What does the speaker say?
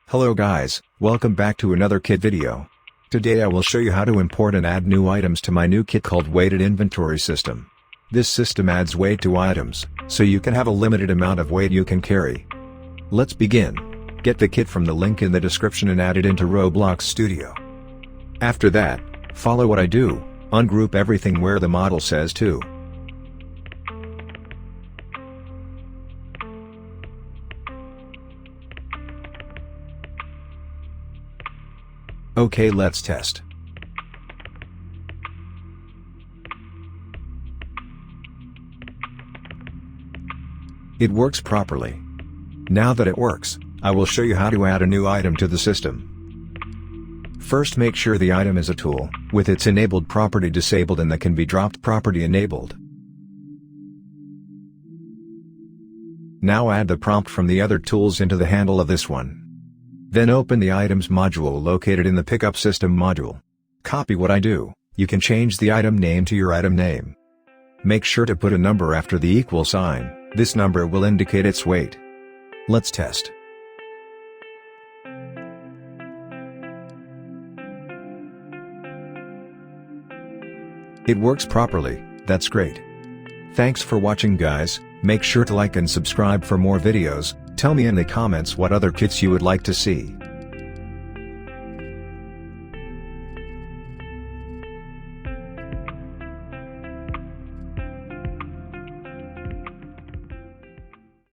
Hello guys, welcome back to another kit video. Today I will show you how to import and add new items to my new kit called Weighted Inventory System. This system adds weight to items, so you can have a limited amount of weight you can carry. Let's begin. Get the kit from the link in the description and add it into Roblox Studio. After that, follow what I do, ungroup everything where the model says to. Okay, let's test. It works properly. Now that it works, I will show you how to add a new item to the system. First, make sure the item is a tool, with its enabled property disabled and the can be dropped property enabled. Now add the prompt from the other tools into the handle of this one. Then open the items module located in the pickup system module. Copy what I do. You can change the item name to your item name. Make sure to put a number after the equal sign, this number will indicate its weight. Let's test. It works properly, that's great. Thanks for watching guys, make sure to like and subscribe for more videos. Tell me in the comments what other kits you would like to see.